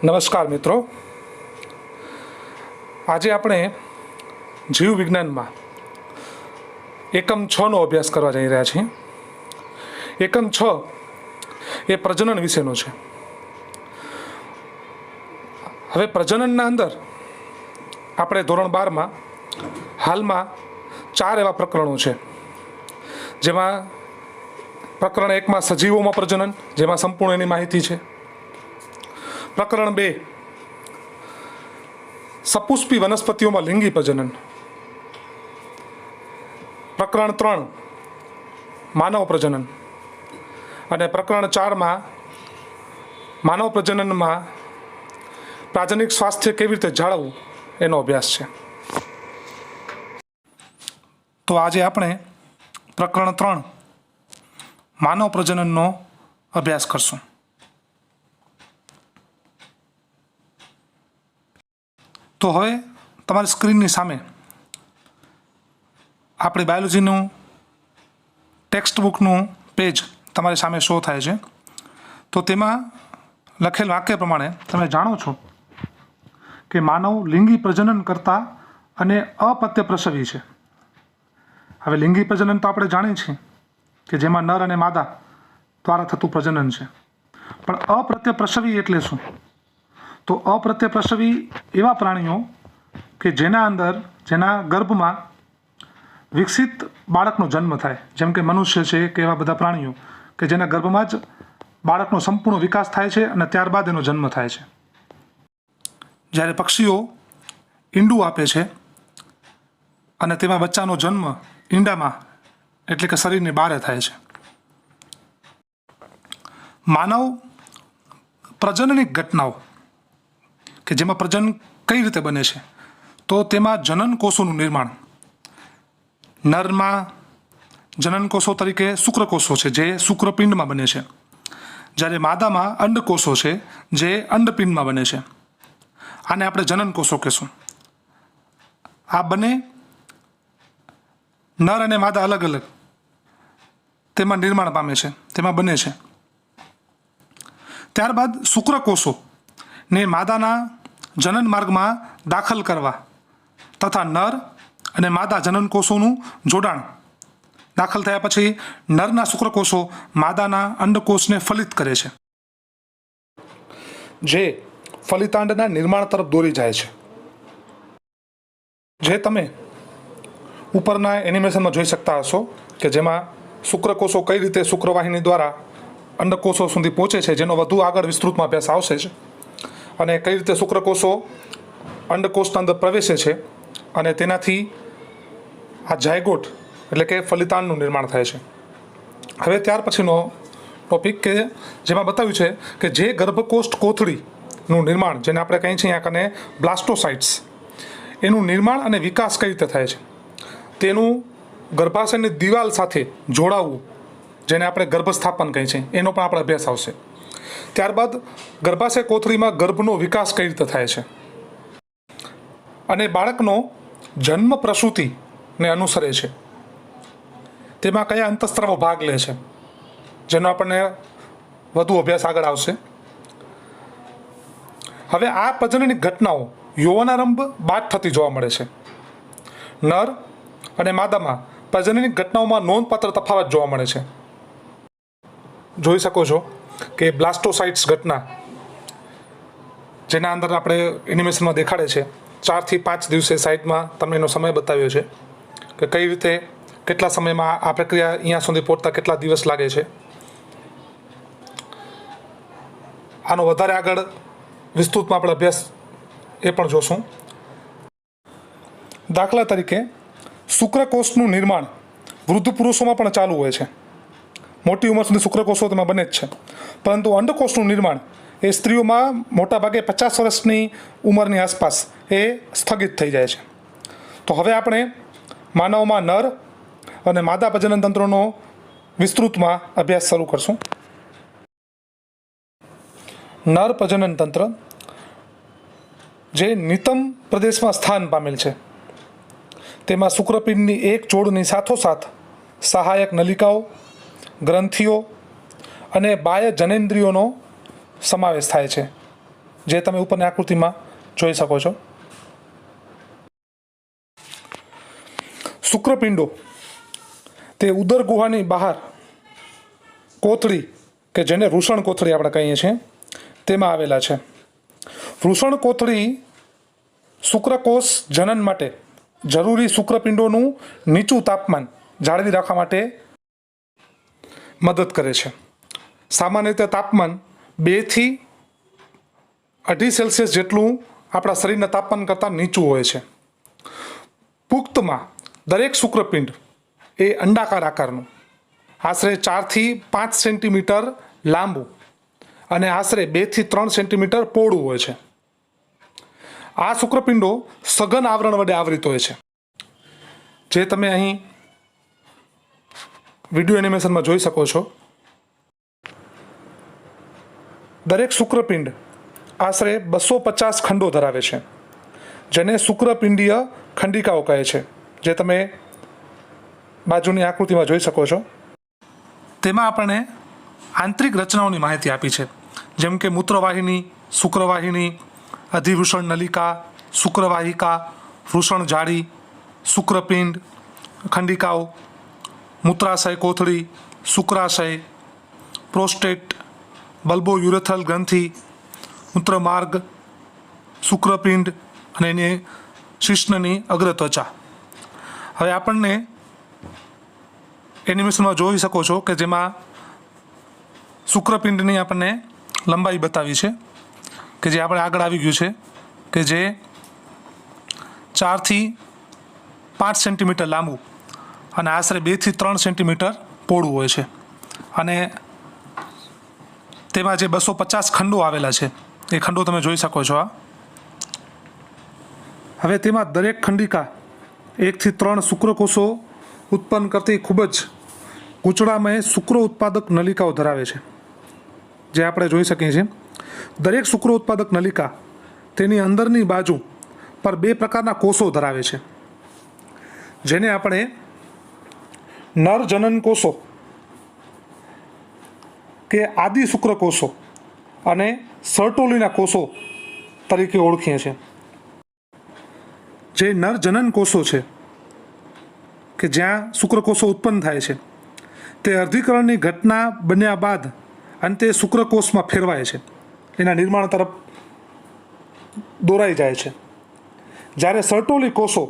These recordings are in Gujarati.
નમસ્કાર મિત્રો, આજે આપણે જીવ વિજ્ઞાનમાં એકમ 6નો અભ્યાસ કરવા જઈ રહ્યા છીએ. એકમ 6 એ પ્રજનન વિશેનો છે. હવે પ્રજનનના અંદર આપણે ધોરણ 12માં હાલમાં 4 એવા પ્રકરણો છે, જેમાં પ્રકરણ 1માં સજીવોમાં પ્રજનન, જેમાં સંપૂર્ણ એની માહિતી છે. પ્રકરણ 2 સપુષ્પી વનસ્પતિઓમાં લિંગી પ્રજનન. પ્રકરણ 3 માનવ પ્રજનન. અને પ્રકરણ 4માં માનવ પ્રજનનમાં પ્રાજનિક સ્વાસ્થ્ય કેવી રીતે જાળવવું એનો અભ્યાસ છે. તો આજે આપણે પ્રકરણ 3 માનવ પ્રજનનનો અભ્યાસ કરશું. તો હવે તમારી સ્ક્રીનની સામે આપણી બાયોલોજીનું ટેક્સ્ટ બુકનું પેજ તમારી સામે શો થાય છે. તો તેમાં લખેલ વાક્ય પ્રમાણે તમે જાણો છો કે માનવ લિંગી પ્રજનન કરતા અને અપત્ય પ્રસવી છે. હવે લિંગી પ્રજનન તો આપણે જાણીએ છીએ કે જેમાં નર અને માદા દ્વારા થતું પ્રજનન છે, પણ અપ્રત્ય પ્રસવી એટલે શું? તો અપ્રત્ય પ્રસવી એવા પ્રાણીઓ કે જેના ગર્ભમાં વિકસિત બાળકનો જન્મ થાય, જેમ કે મનુષ્ય છે કે એવા બધા પ્રાણીઓ કે જેના ગર્ભમાં જ બાળકનો સંપૂર્ણ વિકાસ થાય છે અને ત્યારબાદ એનો જન્મ થાય છે. જ્યારે પક્ષીઓ ઈંડું આપે છે અને તેમાં બચ્ચાનો જન્મ ઈંડામાં એટલે કે શરીરની બહાર થાય છે. માનવ પ્રજનનિક ઘટનાઓ કે જેમાં પ્રજનન કઈ રીતે બને છે, તો તેમાં જનન કોષોનું નિર્માણ. નરમાં જનન કોષો તરીકે શુક્રકોષો છે જે શુક્રપિંડમાં બને છે, જ્યારે માદામાં અંડકોષો છે જે અંડપિંડમાં બને છે. આને આપણે જનન કોષો કહેશું. આ બંને નર અને માદા અલગ અલગ તેમાં નિર્માણ પામે છે, તેમાં બને છે. ત્યારબાદ શુક્રકોષો ને માદાના જનન માર્ગમાં દાખલ કરવા તથા નર અને માદા જનન કોષોનું જોડાણ. દાખલ થયા પછી નરના શુક્રકોષો માદાના અંડકોષને ફલિત કરે છે, જે ફલિતાંડના નિર્માણ તરફ દોરી જાય છે. જે તમે ઉપરના એનિમેશનમાં જોઈ શકતા હશો કે જેમાં શુક્રકોષો કઈ રીતે શુક્રવાહિની દ્વારા અંડકોષો સુધી પહોંચે છે, જેનો વધુ આગળ વિસ્તૃતમાં અભ્યાસ આવશે જ. અને કઈ રીતે શુક્રકોષો અંડકોષના અંદર પ્રવેશે છે અને તેનાથી આ જાયગોટ એટલે કે ફલિતાંડનું નિર્માણ થાય છે. હવે ત્યાર પછીનો ટોપિક કે જેમાં બતાવ્યું છે કે જે ગર્ભકોષ્ઠ કોથળીનું નિર્માણ, જેને આપણે કહીએ છીએ અહીંયા કને બ્લાસ્ટોસાઇટ્સ, એનું નિર્માણ અને વિકાસ કઈ રીતે થાય છે, તેનું ગર્ભાશયની દિવાલ સાથે જોડાવવું, જેને આપણે ગર્ભસ્થાપન કહીએ છીએ, એનો પણ આપણે અભ્યાસ આવશે. ત્યારબાદ ગર્ભાશય કોથળીમાં ગર્ભનો વિકાસ કઈ રીતે થાય છે અને બાળકનો જન્મ પ્રસૂતિને અનુસરે છે, તેમાં કયા અંતઃસ્ત્રાવો ભાગ લે છે, જેનો આપણને વધુ અભ્યાસ આગળ આવશે. હવે આ પ્રજનનની ઘટનાઓ યૌવનારંભ બાદ થતી જોવા મળે છે. નર અને માદામાં પ્રજનનની ઘટનાઓમાં નોંધપાત્ર તફાવત જોવા મળે છે. જોઈ શકો છો કે બ્લાસ્ટોસાઇટ્સ ઘટના, જેના અંદર આપણે એનિમેશનમાં દેખાડે છે, 4 થી 5 દિવસે સાઇડમાં તમને એનો સમય બતાવ્યો છે કે કઈ રીતે કેટલા સમયમાં આ પ્રક્રિયા અહીંયા સુધી પહોંચતા કેટલા દિવસ લાગે છે. આનો વધારે આગળ વિસ્તૃતમાં આપણે અભ્યાસ એ પણ જોશું. દાખલા તરીકે શુક્રકોષનું નિર્માણ વૃદ્ધ પુરુષોમાં પણ ચાલુ હોય છે. મોટી ઉંમર સુધી શુક્રકોષો તેમાં બને જ છે, પરંતુ અંડકોષનું નિર્માણ એ સ્ત્રીઓમાં મોટાભાગે 50 વર્ષની ઉંમરની આસપાસ એ સ્થગિત થઈ જાય છે. તો હવે આપણે માનવમાં નર અને માદા પ્રજનન તંત્રોનો વિસ્તૃતમાં અભ્યાસ શરૂ કરશું. નર પ્રજનન તંત્ર જે નિતંબ પ્રદેશમાં સ્થાન પામેલ છે, તેમાં શુક્રપિંડની એક જોડની સાથોસાથ સહાયક નલિકાઓ, ગ્રંથિઓ અને બાહ્ય જનેન્દ્રિયોનો સમાવેશ થાય છે, જે તમે ઉપરની આકૃતિમાં જોઈ શકો છો. શુક્રપિંડો તે ઉદર ગુહાની બહાર કોથળી કે જેને વૃષણ કોથળી આપણે કહીએ છીએ તેમાં આવેલા છે. વૃષણ કોથળી શુક્રકોષ જનન માટે જરૂરી શુક્રપિંડોનું નીચું તાપમાન જાળવી રાખવા માટે મદદ કરે છે. સામાન્ય રીતે તાપમાન 2 થી 2.5 સેલ્સિયસ જેટલું આપણા શરીરના તાપમાન કરતાં નીચું હોય છે. પુખ્તમાં દરેક શુક્રપિંડ એ અંડાકાર આકારનું, આશરે 4 થી 5 સેન્ટીમીટર લાંબુ અને આશરે 2 થી 3 સેન્ટીમીટર પહોળું હોય છે. આ શુક્રપિંડો સઘન આવરણ વડે આવૃત હોય છે, જે તમે અહીં વિડીયો એનિમેશનમાં જોઈ શકો છો. દરેક શુક્રપિંડ આશરે 250 ખંડો ધરાવે છે, જેને શુક્રપિંડીય ખંડિકાઓ કહે છે, જે તમે બાજુની આકૃતિમાં જોઈ શકો છો. તેમાં આપણને આંતરિક રચનાઓની માહિતી આપી છે, જેમ કે મૂત્રવાહિની, શુક્રવાહિની, અધિવૃષણ નલિકા, શુક્રવાહિકા, વૃષણ જાળી, શુક્રપિંડ ખંડિકાઓ, મૂત્રાશય કોથળી, શુક્રાશય, પ્રોસ્ટેટ, બલ્બોયુરેથ્રલ ગ્રંથિ, મૂત્રમાર્ગ, શુક્રપિંડ અને એની શિશ્નની અગ્રત્વચા. હવે આપણને એનિમેશનમાં જોઈ શકો છો કે જેમાં શુક્રપિંડની આપણને લંબાઈ બતાવી છે, કે જે આપણે આગળ આવી ગયું છે, કે જે 4 થી 5 સેન્ટીમીટર લાંબુ અને આશરે 2 થી 3 સેન્ટીમીટર પહોળું હોય છે. અને તેમાં જે 250 ખંડો આવેલા છે એ ખંડો તમે જોઈ શકો છો. હવે તેમાં દરેક ખંડિકા 1 થી 3 શુક્રકોષો ઉત્પન્ન કરતી ખૂબ જ ગૂંચળામય શુક્ર ઉત્પાદક નલિકાઓ ધરાવે છે, જે આપણે જોઈ શકીએ છીએ. દરેક શુક્ર ઉત્પાદક નલિકા તેની અંદરની બાજુ પર 2 પ્રકારના કોષો ધરાવે છે, જેને આપણે નર જનન કોષો કે આદિ શુક્રકોષો અને સર્ટોલીના કોષો તરીકે ઓળખીએ છીએ. જે નર જનન કોષો છે કે જ્યાં શુક્રકોષો ઉત્પન્ન થાય છે, તે અર્ધીકરણની ઘટના બન્યા બાદ અંતે શુક્રકોષમાં ફેરવાય છે, એના નિર્માણ તરફ દોરાઈ જાય છે. જ્યારે સર્ટોલી કોષો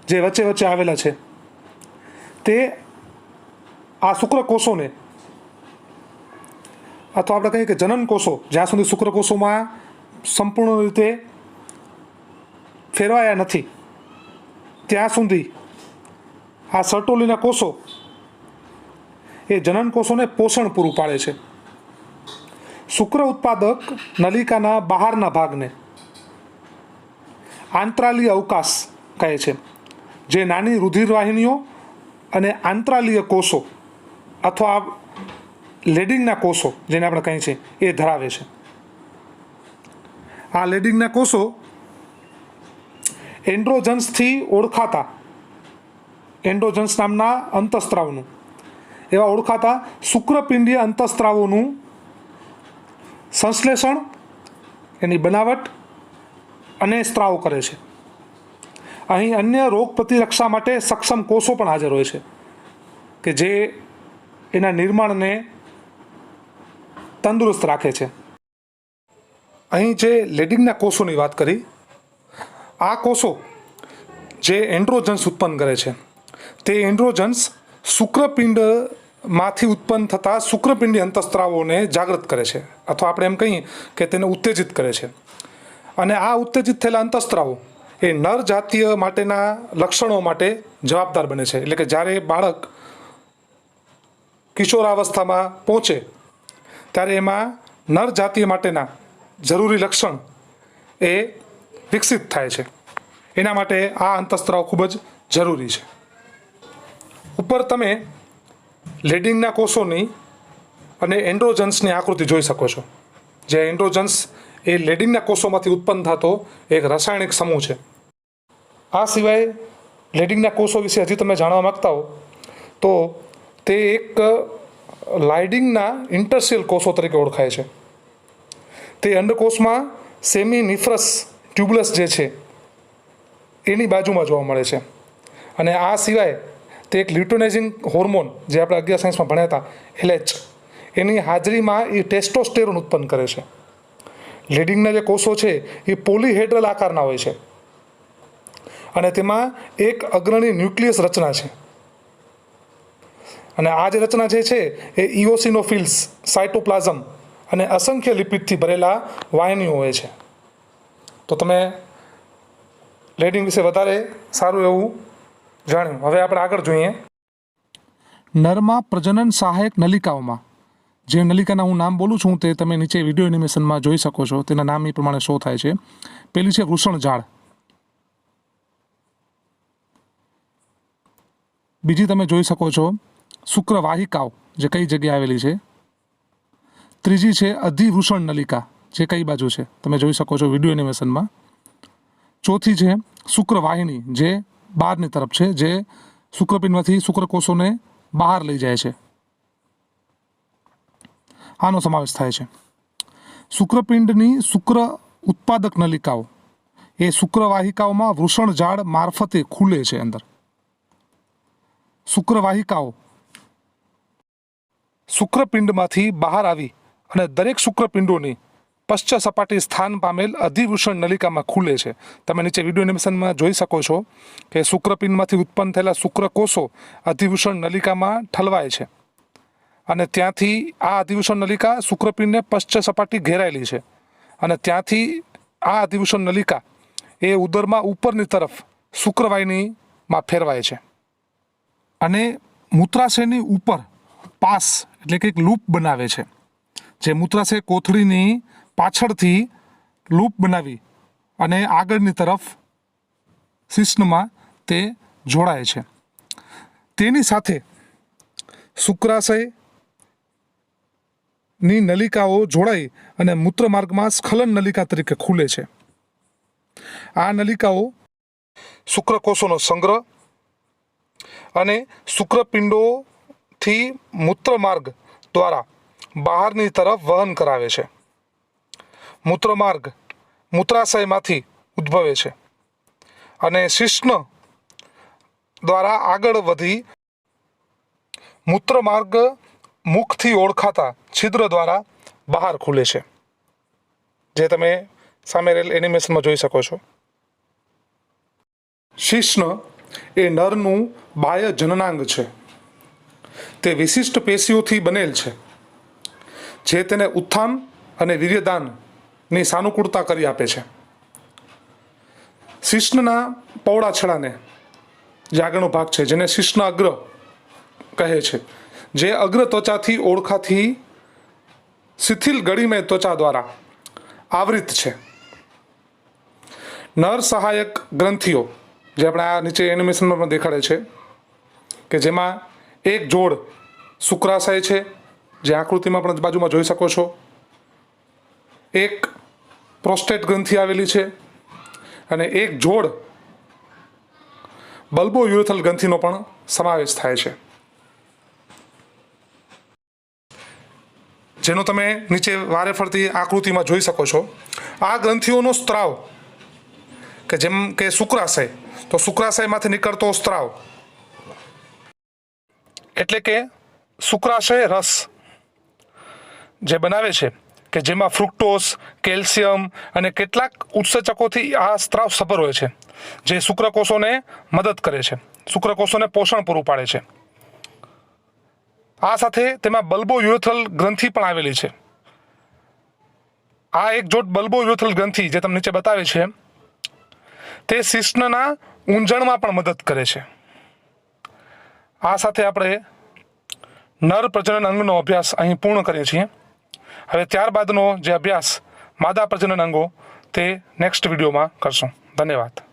જે વચ્ચે વચ્ચે આવેલા છે તે આ શુક્રકોષોને, અથવા આપણે કહીએ કે જનન કોષો જ્યાં સુધી શુક્રકોષોમાં સંપૂર્ણ રીતે ફેરવાયા નથી ત્યાં સુધી આ સર્ટોલીના કોષો એ જનન કોષોને પોષણ પૂરું પાડે છે. શુક્ર ઉત્પાદક નલિકાના બહારના ભાગને આંતરાલીય અવકાશ કહે છે, જે નાની રુધિરવાહિનીઓ અને આંતરાલીય કોષો અથવા લેડિંગના કોષો જેને આપણે કહીએ છીએ એ ધરાવે છે. આ લેડિંગના કોષો એન્ડ્રોજન્સથી ઓળખાતા, એન્ડ્રોજન્સ નામના અંતઃસ્ત્રાવનું, એવા ઓળખાતા શુક્રપિંડીય અંતઃસ્ત્રાવોનું સંશ્લેષણ, એની બનાવટ અને સ્ત્રાવ કરે છે. અહીં અન્ય રોગ પ્રતિરક્ષા માટે સક્ષમ કોષો પણ હાજર હોય છે, કે જે એના નિર્માણને તંદુરસ્ત રાખે છે. અહીં જે લેડિંગના કોષોની વાત કરી, આ કોષો જે એન્ડ્રોજન્સ ઉત્પન્ન કરે છે તે એન્ડ્રોજન્સ શુક્રપિંડમાંથી ઉત્પન્ન થતા શુક્રપિંડી અંતઃસ્ત્રાવોને જાગૃત કરે છે, અથવા આપણે એમ કહીએ કે તેને ઉત્તેજિત કરે છે. અને આ ઉત્તેજિત થયેલા અંતઃસ્ત્રાવો એ નર જાતીય માટેના લક્ષણો માટે જવાબદાર બને છે. એટલે કે જ્યારે બાળક કિશોરાવસ્થામાં પહોંચે ત્યારે એમાં નર જાતીય માટેના જરૂરી લક્ષણ એ વિકસિત થાય છે. એના માટે આ અંતઃસ્ત્રાવ ખૂબ જ જરૂરી છે. ઉપર તમે લેડિંગના કોષોની અને એન્ડ્રોજન્સની આકૃતિ જોઈ શકો છો. જે એન્ડ્રોજન્સ એ લેડિંગના કોષોમાંથી ઉત્પન્ન થતો એક રાસાયણિક સમૂહ છે. આ સિવાય લેડિંગના કોષો વિશે હજી તમે જાણવા માગતા હો તો તે એક લાઇડિંગના ઇન્ટરસેલ કોષો તરીકે ઓળખાય છે. તે અંડકોષમાં સેમિનિફરસ ટ્યુબ્યુલસ જે છે એની બાજુમાં જોવા મળે છે. અને આ સિવાય તે એક લ્યુટેનાઇઝિંગ હોર્મોન જે આપણે 11 સાયન્સમાં ભણ્યા હતા LH એની હાજરીમાં એ ટેસ્ટોસ્ટેરોન ઉત્પન્ન કરે છે. લીડિંગના જે કોષો છે એ પોલીહેડ્રલ આકારના હોય છે અને તેમાં એક અગ્રણી ન્યુક્લિયસ રચના છે. અને આ જે રચના જે છે એ ઇઓસિનોફિલ્સ, સાયટોપ્લાઝમ અને અસંખ્ય લિપિડથી ભરેલા વાહિનીઓ હોય છે. તો તમે લીડિંગ વિશે વધારે સારું એવું જાણ્યું. હવે આપણે આગળ જોઈએ. નરમાં પ્રજનન સહાયક નલિકાઓમાં જે નલિકાના હું નામ બોલું છું તે તમે નીચે વિડીયો એનિમેશનમાં જોઈ શકો છો. તેના નામ એ પ્રમાણે શો થાય છે. પેલી છે વૃષણજાળ, બીજી તમે જોઈ શકો છો શુક્રવાહિકાઓ જે કઈ જગ્યાએ આવેલી છે, ત્રીજી છે અધિવૃષણ નલિકા જે કઈ બાજુ છે તમે જોઈ શકો છો વિડીયો એનિમેશનમાં, ચોથી છે શુક્રવાહિની જે બહારની તરફ છે જે શુક્રપિંડમાંથી શુક્રકોષોને બહાર લઈ જાય છે, આનો સમાવેશ થાય છે. શુક્રપિંડની શુક્ર ઉત્પાદક નલિકાઓ એ શુક્રવાહિકાઓમાં વૃષણજાળ મારફતે ખુલે છે. અંદર શુક્રવાહિકાઓ શુક્રપિંડમાંથી બહાર આવી અને દરેક શુક્રપિંડોની પશ્ચ સપાટી સ્થાન પામેલ અધિવૃષણ નલિકામાં ખુલે છે. તમે નીચે વિડીયો એનિમેશનમાં જોઈ શકો છો કે શુક્રપિંડમાંથી ઉત્પન્ન થયેલા શુક્રકોષો અધિવૃષણ નલિકામાં ઠલવાય છે અને ત્યાંથી આ અધિવૃષણ નલિકા શુક્રપિંડને પશ્ચ સપાટી ઘેરાયેલી છે અને ત્યાંથી આ અધિવૃષણ નલિકા એ ઉદરમાં ઉપરની તરફ શુક્રવાહિનીમાં ફેરવાય છે અને મૂત્રાશયની ઉપર પાસ એટલે કે એક લૂપ બનાવે છે. જે મૂત્રાશય કોથળીની પાછળથી લૂપ બનાવી અને આગળની તરફ શિશ્નમાં તે જોડાય છે. તેની સાથે શુક્રાશયની નલિકાઓ જોડાઈ અને મૂત્રમાર્ગમાં સ્ખલન નલિકા તરીકે ખુલે છે. આ નલિકાઓ શુક્રકોષોનો સંગ્રહ અને શુક્રપિંડોથી મૂત્રમાર્ગ દ્વારા બહારની તરફ વહન કરાવે છે. મૂત્રમાર્ગ મૂત્રાશયમાંથી ઉદ્ભવે છે અને શિશ્ન દ્વારા આગળ વધી મૂત્રમાર્ગ મુખથી ઓળખાતા છિદ્ર દ્વારા બહાર ખુલે છે, જે તમે સામે એનિમેશનમાં જોઈ શકો છો. શિશ્ન એ નરનું બાહ્ય જનનાંગ છે. તે વિશિષ્ટ પેશીઓથી બનેલ છે જે તેને ઉત્થાન અને વીર્યદાનની સાનુકૂળતા કરી આપે છે. શિશ્નના પહોળા છેડાને જે આગળનો ભાગ છે જેને શિશ્ન અગ્ર કહે છે, જે અગ્ર ત્વચાથી ઓળખાતી શિથિલ ગળીમય ત્વચા દ્વારા આવૃત છે. નર સહાયક ગ્રંથિઓ જે આપણે આ નીચે એનિમેશનમાં પણ દેખાડે છે કે જેમાં એક જોડ શુક્રાશય છે જે આકૃતિમાં પણ બાજુમાં જોઈ શકો છો, એક પ્રોસ્ટેટ ગ્રંથિ આવેલી છે અને એક જોડ બલ્બો યુરેથલ ગ્રંથિનો પણ સમાવેશ થાય છે, જેનો તમે નીચે વારે ફરતી આકૃતિમાં જોઈ શકો છો. આ ગ્રંથિઓનો સ્ત્રાવ કે જેમ કે શુક્રાશય, તો શુક્રાશયમાંથી નીકળતો સ્ત્રાવ એટલે કે શુક્રાશય રસ જે બનાવે છે કે જેમાં ફ્રુક્ટોઝ, કેલ્શિયમ અને કેટલાક ઉત્સેચકોથી આ સ્ત્રાવ સભર હોય છે જે શુક્રકોષોને મદદ કરે છે, શુક્રકોષોને પોષણ પૂરું પાડે છે. આ સાથે તેમાં બલ્બો યુરેથ્રલ ગ્રંથિ પણ આવેલી છે. આ એક જોડ બલ્બો યુરેથ્રલ ગ્રંથિ જે તમને નીચે બતાવે છે તે શિશ્નના ઊંજણમાં પણ મદદ કરે છે. આ સાથે આપણે નર પ્રજનન અંગનો અભ્યાસ અહીં પૂર્ણ કરીએ છીએ. હવે ત્યારબાદનો જે અભ્યાસ માદા પ્રજનન અંગો તે નેક્સ્ટ વિડીયોમાં કરશું. ધન્યવાદ.